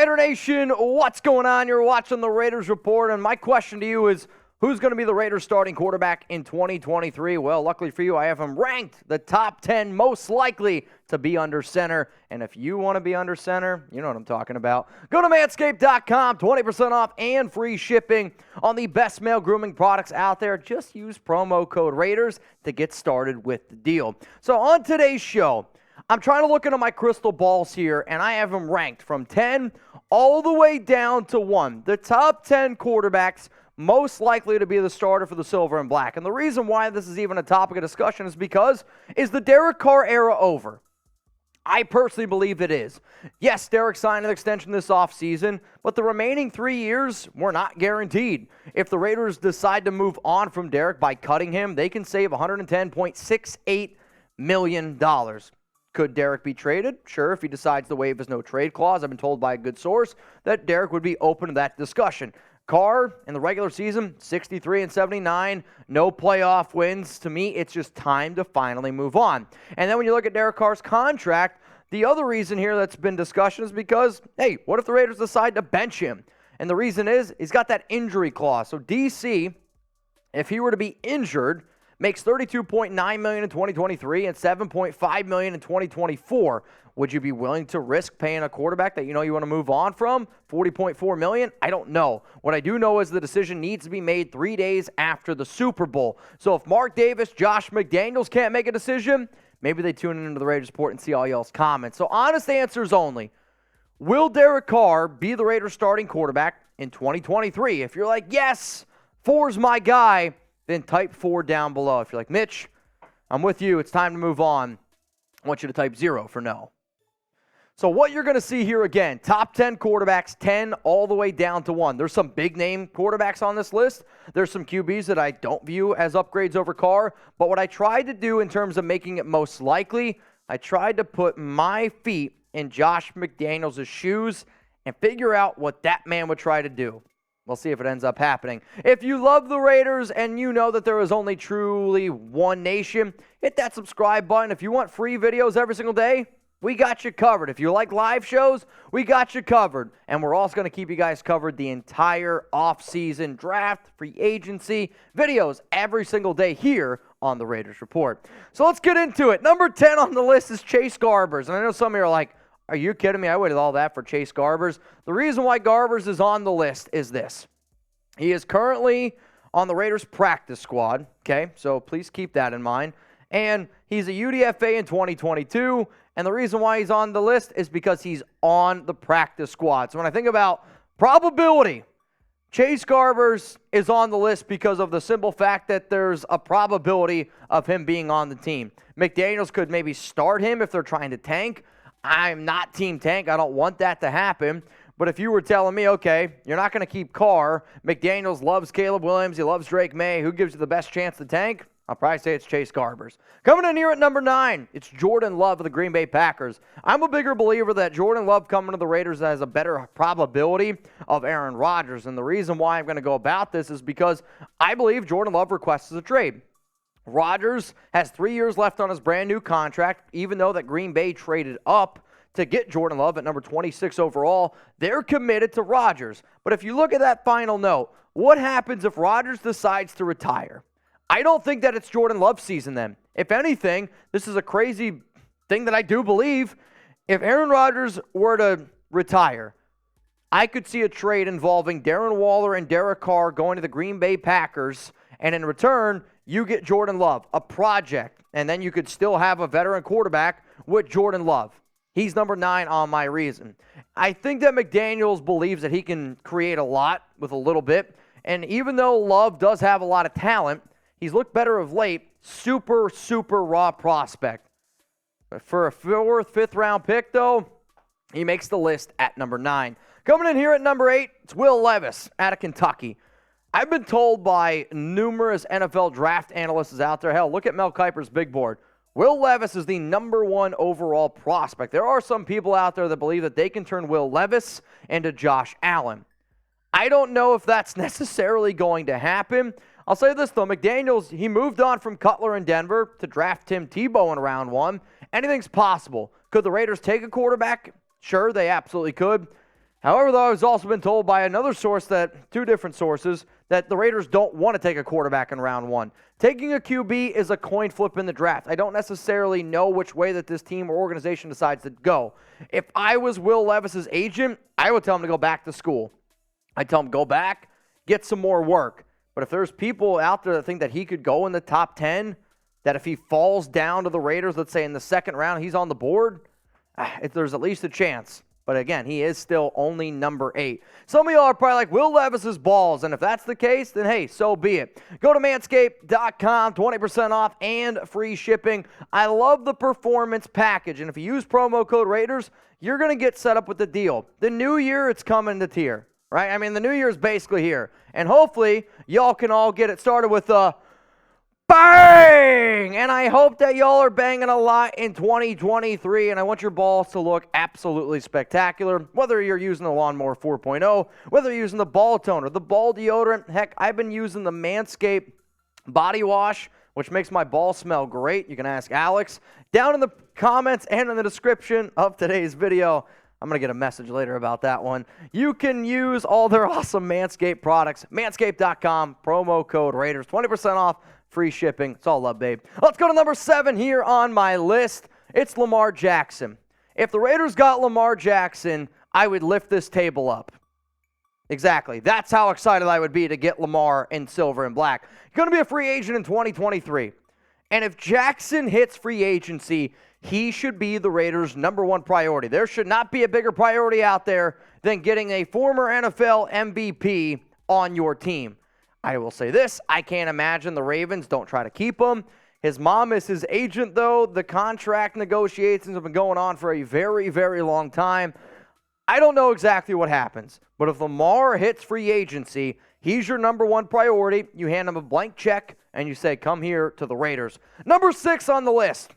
Raider Nation, what's going on? You're watching the Raiders Report, and my question to you is, who's going to be the Raiders starting quarterback in 2023? Well, luckily for you, I have him ranked the top 10 most likely to be under center. And if you want to be under center, you know what I'm talking about. Go to manscaped.com, 20% off and free shipping on the best male grooming products out there. Just use promo code Raiders to get started with the deal. So on today's show, I'm trying to look into my crystal balls here, and I have them ranked from 10 all the way down to 1. The top 10 quarterbacks most likely to be the starter for the Silver and Black. And the reason why this is even a topic of discussion is because, is the Derek Carr era over? I personally believe it is. Yes, Derek signed an extension this offseason, but the remaining 3 years were not guaranteed. If the Raiders decide to move on from Derek by cutting him, they can save $110.68 million. Could Derek be traded? Sure, if he decides to waive his no-trade clause. I've been told by a good source that Derek would be open to that discussion. Carr, in the regular season, 63-79, no playoff wins. To me, it's just time to finally move on. And then when you look at Derek Carr's contract, the other reason here that's been discussion is because, hey, what if the Raiders decide to bench him? And the reason is, he's got that injury clause. So DC, if he were to be injured, makes $32.9 million in 2023 and $7.5 million in 2024. Would you be willing to risk paying a quarterback that you know you want to move on from $40.4 million? I don't know. What I do know is the decision needs to be made 3 days after the Super Bowl. So if Mark Davis, Josh McDaniels can't make a decision, maybe they tune into the Raiders Report and see all y'all's comments. So honest answers only. Will Derek Carr be the Raiders starting quarterback in 2023? If you're like, yes, 4's my guy, then type 4 down below. If you're like, Mitch, I'm with you, it's time to move on, I want you to type 0 for no. So what you're going to see here again, top 10 quarterbacks, 10 all the way down to 1. There's some big-name quarterbacks on this list. There's some QBs that I don't view as upgrades over Carr. But what I tried to do in terms of making it most likely, I tried to put my feet in Josh McDaniels' shoes and figure out what that man would try to do. We'll see if it ends up happening. If you love the Raiders and you know that there is only truly one nation, hit that subscribe button. If you want free videos every single day, we got you covered. If you like live shows, we got you covered. And we're also going to keep you guys covered the entire offseason draft, free agency, videos every single day here on the Raiders Report. So let's get into it. Number 10 on the list is Chase Garbers. And I know some of you are like, are you kidding me? I waited all that for Chase Garbers. The reason why Garbers is on the list is this. He is currently on the Raiders practice squad, okay? So please keep that in mind. And he's a UDFA in 2022. And the reason why he's on the list is because he's on the practice squad. So when I think about probability, Chase Garbers is on the list because of the simple fact that there's a probability of him being on the team. McDaniels could maybe start him if they're trying to tank. I'm not Team Tank. I don't want that to happen. But if you were telling me, okay, you're not going to keep Carr, McDaniels loves Caleb Williams, he loves Drake Maye, who gives you the best chance to tank? I'll probably say it's Chase Garbers. Coming in here at number 9, it's Jordan Love of the Green Bay Packers. I'm a bigger believer that Jordan Love coming to the Raiders has a better probability of Aaron Rodgers. And the reason why I'm going to go about this is because I believe Jordan Love requests a trade. Rodgers has 3 years left on his brand new contract, even though that Green Bay traded up to get Jordan Love at number 26 overall. They're committed to Rodgers. But if you look at that final note, what happens if Rodgers decides to retire? I don't think that it's Jordan Love's season then. If anything, this is a crazy thing that I do believe. If Aaron Rodgers were to retire, I could see a trade involving Darren Waller and Derek Carr going to the Green Bay Packers, and in return, you get Jordan Love, a project, and then you could still have a veteran quarterback with Jordan Love. He's number 9 on my reason. I think that McDaniels believes that he can create a lot with a little bit, and even though Love does have a lot of talent, he's looked better of late. Super, super raw prospect. But for a 4th, 5th round pick, though, he makes the list at number 9. Coming in here at number 8, it's Will Levis out of Kentucky. I've been told by numerous NFL draft analysts out there, hell, look at Mel Kiper's big board. Will Levis is the number 1 overall prospect. There are some people out there that believe that they can turn Will Levis into Josh Allen. I don't know if that's necessarily going to happen. I'll say this, though. McDaniels, he moved on from Cutler in Denver to draft Tim Tebow in round 1. Anything's possible. Could the Raiders take a quarterback? Sure, they absolutely could. However, though, I've also been told by another source, that two different sources, that the Raiders don't want to take a quarterback in round one. Taking a QB is a coin flip in the draft. I don't necessarily know which way that this team or organization decides to go. If I was Will Levis's agent, I would tell him to go back to school. I'd tell him, go back, get some more work. But if there's people out there that think that he could go in the top 10, that if he falls down to the Raiders, let's say in the second round, he's on the board, if there's at least a chance. But again, he is still only number 8. Some of y'all are probably like, Will Levis's balls. And if that's the case, then hey, so be it. Go to manscaped.com, 20% off and free shipping. I love the performance package. And if you use promo code Raiders, you're going to get set up with the deal. The new year, it's coming to tier, right? I mean, the new year is basically here. And hopefully, y'all can all get it started with bang! And I hope that y'all are banging a lot in 2023, and I want your balls to look absolutely spectacular, whether you're using the Lawnmower 4.0, whether you're using the ball toner, the ball deodorant. Heck, I've been using the Manscaped body wash, which makes my balls smell great. You can ask Alex. Down in the comments and in the description of today's video, I'm going to get a message later about that one. You can use all their awesome Manscaped products. Manscaped.com, promo code Raiders, 20% off. Free shipping. It's all love, babe. Let's go to number 7 here on my list. It's Lamar Jackson. If the Raiders got Lamar Jackson, I would lift this table up. Exactly. That's how excited I would be to get Lamar in silver and black. He's going to be a free agent in 2023. And if Jackson hits free agency, he should be the Raiders' number 1 priority. There should not be a bigger priority out there than getting a former NFL MVP on your team. I will say this, I can't imagine the Ravens don't try to keep him. His mom is his agent, though. The contract negotiations have been going on for a very, very long time. I don't know exactly what happens, but if Lamar hits free agency, he's your number 1 priority. You hand him a blank check, and you say, come here to the Raiders. Number 6 on the list,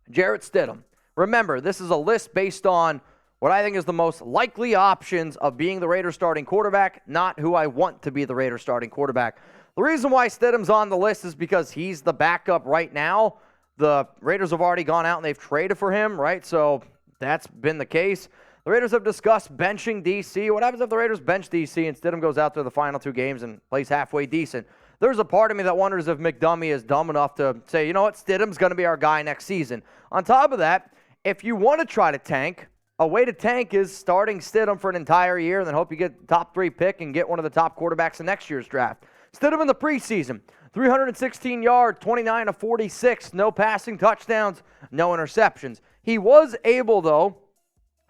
Jarrett Stidham. Remember, this is a list based on what I think is the most likely options of being the Raiders starting quarterback, not who I want to be the Raiders starting quarterback. The reason why Stidham's on the list is because he's the backup right now. The Raiders have already gone out and they've traded for him, right? So that's been the case. The Raiders have discussed benching DC. What happens if the Raiders bench DC and Stidham goes out there the final 2 games and plays halfway decent? There's a part of me that wonders if McDummy is dumb enough to say, you know what, Stidham's going to be our guy next season. On top of that, if you want to try to tank, a way to tank is starting Stidham for an entire year and then hope you get the top 3 pick and get one of the top quarterbacks in next year's draft. Stidham in the preseason, 316 yards, 29 of 46, no passing touchdowns, no interceptions. He was able, though,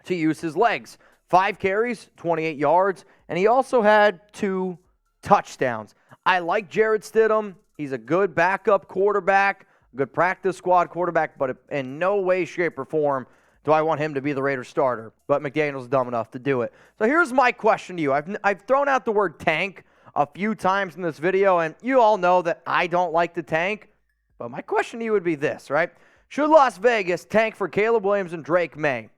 to use his legs. 5 carries, 28 yards, and he also had 2 touchdowns. I like Jarrett Stidham. He's a good backup quarterback, good practice squad quarterback, but in no way, shape, or form do I want him to be the Raiders starter. But McDaniel's dumb enough to do it. So here's my question to you. I've thrown out the word tank a few times in this video, and you all know that I don't like to tank. But my question to you would be this, right? Should Las Vegas tank for Caleb Williams and Drake Maye?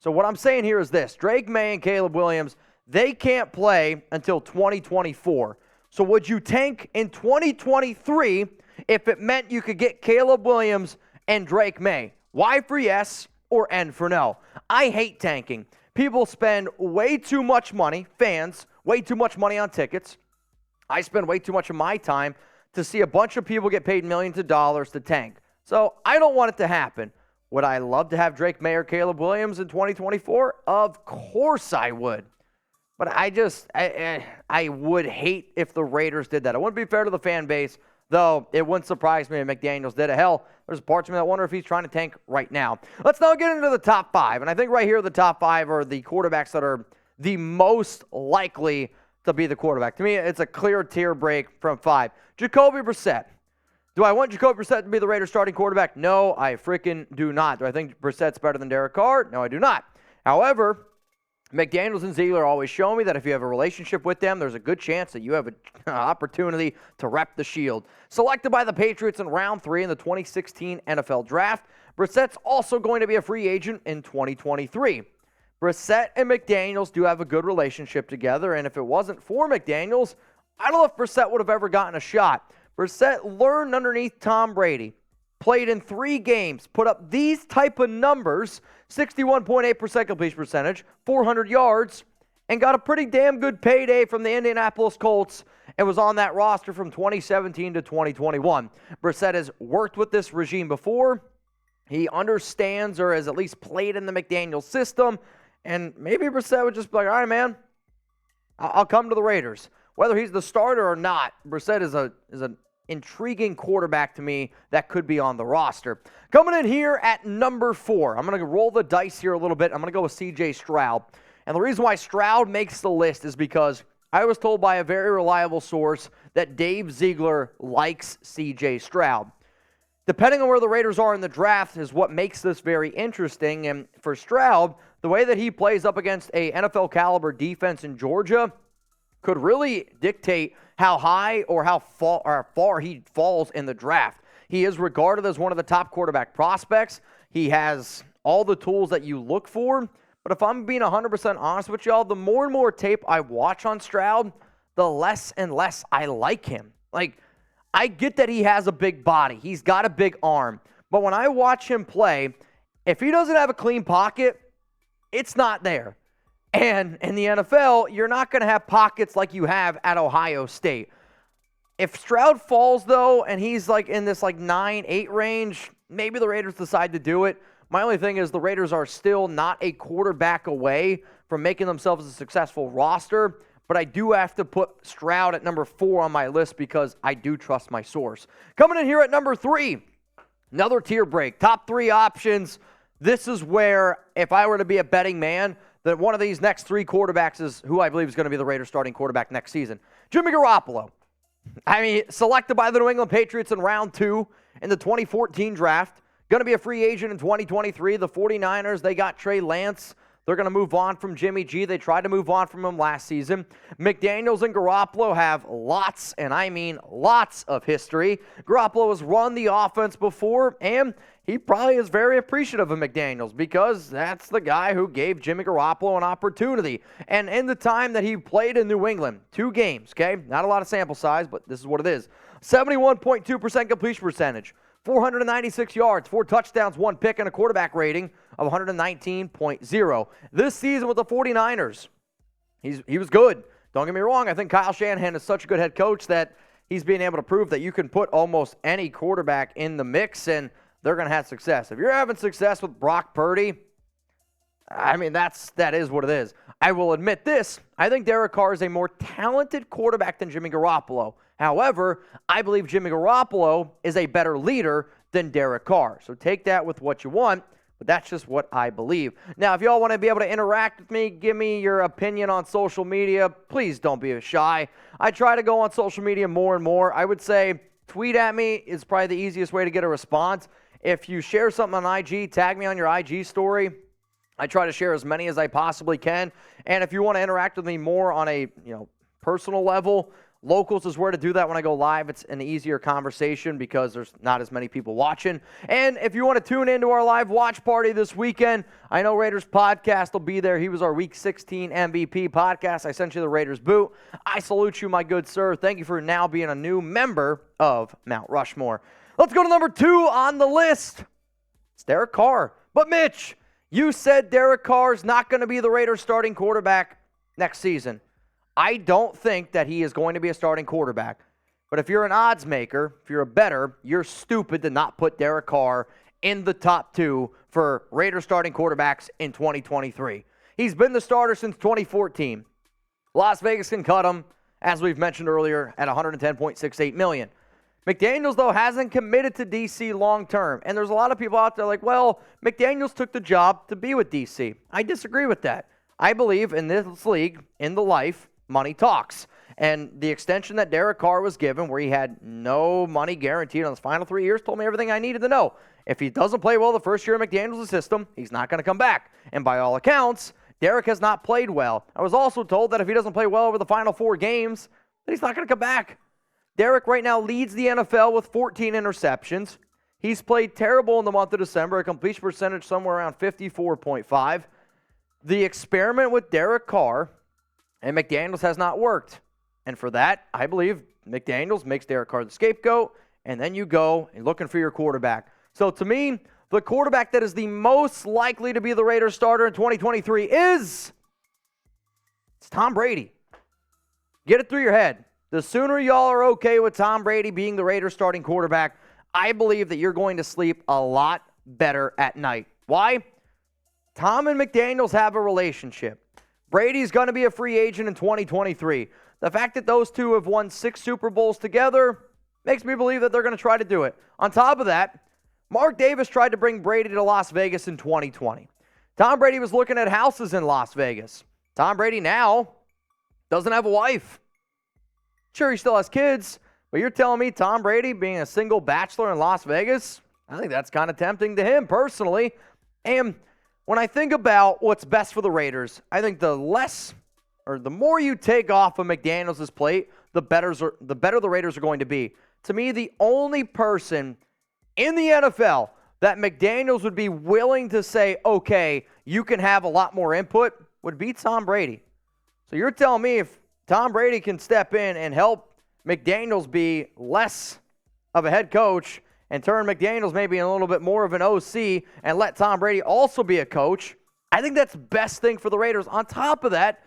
So what I'm saying here is this. Drake Maye and Caleb Williams, they can't play until 2024. So would you tank in 2023 if it meant you could get Caleb Williams and Drake Maye? Y for yes or N for no. I hate tanking. People spend way too much money, fans, way too much money on tickets. I spend way too much of my time to see a bunch of people get paid millions of dollars to tank. So I don't want it to happen. Would I love to have Drake Maye or Caleb Williams in 2024? Of course I would. But I would hate if the Raiders did that. It wouldn't be fair to the fan base, though it wouldn't surprise me if McDaniels did it. Hell, there's parts of me that wonder if he's trying to tank right now. Let's now get into the top 5. And I think right here the top 5 are the quarterbacks that are the most likely to be the quarterback. To me, it's a clear tier break from 5. Jacoby Brissett. Do I want Jacoby Brissett to be the Raiders starting quarterback? No, I freaking do not. Do I think Brissett's better than Derek Carr? No, I do not. However, McDaniels and Ziegler always show me that if you have a relationship with them, there's a good chance that you have an opportunity to rep the shield. Selected by the Patriots in round 3 in the 2016 NFL Draft, Brissett's also going to be a free agent in 2023. Brissett and McDaniels do have a good relationship together, and if it wasn't for McDaniels, I don't know if Brissett would have ever gotten a shot. Brissett learned underneath Tom Brady, played in 3 games, put up these type of numbers, 61.8% completion percentage, 400 yards, and got a pretty damn good payday from the Indianapolis Colts and was on that roster from 2017 to 2021. Brissett has worked with this regime before. He understands or has at least played in the McDaniels system, and maybe Brissett would just be like, all right, man, I'll come to the Raiders. Whether he's the starter or not, Brissett is an intriguing quarterback to me that could be on the roster. Coming in here at number 4, I'm going to roll the dice here a little bit. I'm going to go with C.J. Stroud. And the reason why Stroud makes the list is because I was told by a very reliable source that Dave Ziegler likes C.J. Stroud. Depending on where the Raiders are in the draft is what makes this very interesting. And for Stroud, the way that he plays up against a NFL caliber defense in Georgia could really dictate how high or how far he falls in the draft. He is regarded as one of the top quarterback prospects. He has all the tools that you look for. But if I'm being 100% honest with y'all, the more and more tape I watch on Stroud, the less and less I like him. Like, I get that he has a big body. He's got a big arm. But when I watch him play, if he doesn't have a clean pocket, it's not there. And in the NFL, you're not going to have pockets like you have at Ohio State. If Stroud falls, though, and he's like in this like 9-8 range, maybe the Raiders decide to do it. My only thing is the Raiders are still not a quarterback away from making themselves a successful roster. But I do have to put Stroud at number 4 on my list because I do trust my source. Coming in here at number 3, another tier break. Top 3 options. This is where, if I were to be a betting man, that one of these next 3 quarterbacks is who I believe is going to be the Raiders starting quarterback next season. Jimmy Garoppolo. I mean, selected by the New England Patriots in round 2 in the 2014 draft. Going to be a free agent in 2023. The 49ers, they got Trey Lance. They're going to move on from Jimmy G. They tried to move on from him last season. McDaniels and Garoppolo have lots, and I mean lots of history. Garoppolo has run the offense before, and he probably is very appreciative of McDaniels because that's the guy who gave Jimmy Garoppolo an opportunity. And in the time that he played in New England, 2 games, okay? Not a lot of sample size, but this is what it is. 71.2% completion percentage. 496 yards, 4 touchdowns, 1 pick, and a quarterback rating of 119.0. This season with the 49ers, he was good. Don't get me wrong. I think Kyle Shanahan is such a good head coach that he's being able to prove that you can put almost any quarterback in the mix, and they're going to have success. If you're having success with Brock Purdy, I mean, that is what it is. I will admit this. I think Derek Carr is a more talented quarterback than Jimmy Garoppolo. However, I believe Jimmy Garoppolo is a better leader than Derek Carr. So take that with what you want, but that's just what I believe. Now, if y'all want to be able to interact with me, give me your opinion on social media, please don't be shy. I try to go on social media more and more. I would say tweet at me is probably the easiest way to get a response. If you share something on IG, tag me on your IG story. I try to share as many as I possibly can. And if you want to interact with me more on a personal level, Locals is where to do that when I go live. It's an easier conversation because there's not as many people watching. And if you want to tune into our live watch party this weekend, I know Raiders Podcast will be there. He was our Week 16 MVP podcast. I sent you the Raiders boot. I salute you, my good sir. Thank you for now being a new member of Mount Rushmore. Let's go to number 2 on the list. It's Derek Carr. But Mitch, you said Derek Carr's not going to be the Raiders starting quarterback next season. I don't think that he is going to be a starting quarterback. But if you're an odds maker, if you're a bettor, you're stupid to not put Derek Carr in the top 2 for Raiders starting quarterbacks in 2023. He's been the starter since 2014. Las Vegas can cut him, as we've mentioned earlier, at $110.68 million. McDaniels, though, hasn't committed to D.C. long-term. And there's a lot of people out there like, well, McDaniels took the job to be with D.C. I disagree with that. I believe in this league, in the life, money talks. And the extension that Derek Carr was given, where he had no money guaranteed on his final 3 years, told me everything I needed to know. If he doesn't play well the first year in McDaniels' system, he's not going to come back. And by all accounts, Derek has not played well. I was also told that if he doesn't play well over the final 4 games, that he's not going to come back. Derek right now leads the NFL with 14 interceptions. He's played terrible in the month of December, a completion percentage somewhere around 54.5. The experiment with Derek Carr and McDaniels has not worked. And for that, I believe McDaniels makes Derek Carr the scapegoat, and then you go and looking for your quarterback. So to me, the quarterback that is the most likely to be the Raiders starter in 2023 is It's Tom Brady. Get it through your head. The sooner y'all are okay with Tom Brady being the Raiders starting quarterback, I believe that you're going to sleep a lot better at night. Why? Tom and McDaniels have a relationship. Brady's going to be a free agent in 2023. The fact that those two have won 6 Super Bowls together makes me believe that they're going to try to do it. On top of that, Mark Davis tried to bring Brady to Las Vegas in 2020. Tom Brady was looking at houses in Las Vegas. Tom Brady now doesn't have a wife. Sure, he still has kids, but you're telling me Tom Brady being a single bachelor in Las Vegas? I think that's kind of tempting to him personally. And when I think about what's best for the Raiders, I think the more you take off of McDaniels' plate, the better the Raiders are going to be. To me, the only person in the NFL that McDaniels would be willing to say, okay, you can have a lot more input, would be Tom Brady. So you're telling me if Tom Brady can step in and help McDaniels be less of a head coach and turn McDaniels maybe a little bit more of an OC and let Tom Brady also be a coach, I think that's the best thing for the Raiders. On top of that,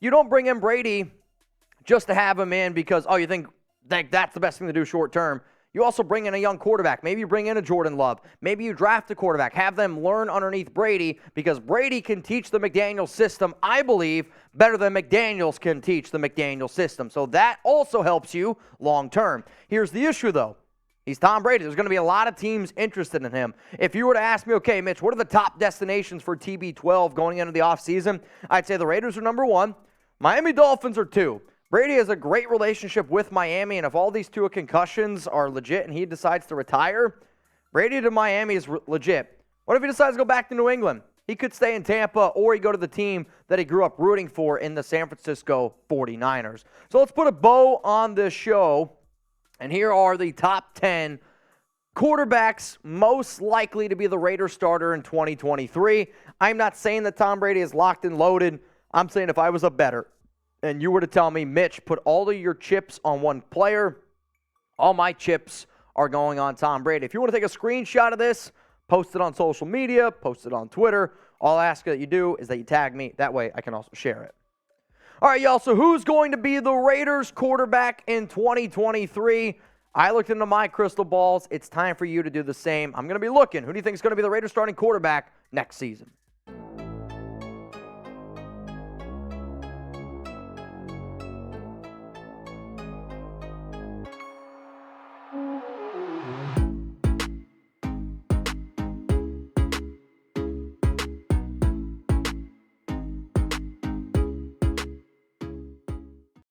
you don't bring in Brady just to have him in because, you think that's the best thing to do short term. You also bring in a young quarterback. Maybe you bring in a Jordan Love. Maybe you draft a quarterback. Have them learn underneath Brady because Brady can teach the McDaniels system, I believe, better than McDaniels can teach the McDaniels system. So that also helps you long term. Here's the issue, though. He's Tom Brady. There's going to be a lot of teams interested in him. If you were to ask me, okay, Mitch, what are the top destinations for TB12 going into the offseason? I'd say the Raiders are number 1. Miami Dolphins are 2. Brady has a great relationship with Miami, and if all these 2 concussions are legit and he decides to retire, Brady to Miami is legit. What if he decides to go back to New England? He could stay in Tampa, or he go to the team that he grew up rooting for in the San Francisco 49ers. So let's put a bow on this show, and here are the top 10 quarterbacks most likely to be the Raiders starter in 2023. I'm not saying that Tom Brady is locked and loaded. I'm saying if I was a bettor, and you were to tell me, Mitch, put all of your chips on one player, all my chips are going on Tom Brady. If you want to take a screenshot of this, post it on social media, post it on Twitter. All I ask that you do is that you tag me. That way I can also share it. All right, y'all, so who's going to be the Raiders quarterback in 2023? I looked into my crystal balls. It's time for you to do the same. I'm going to be looking. Who do you think is going to be the Raiders starting quarterback next season?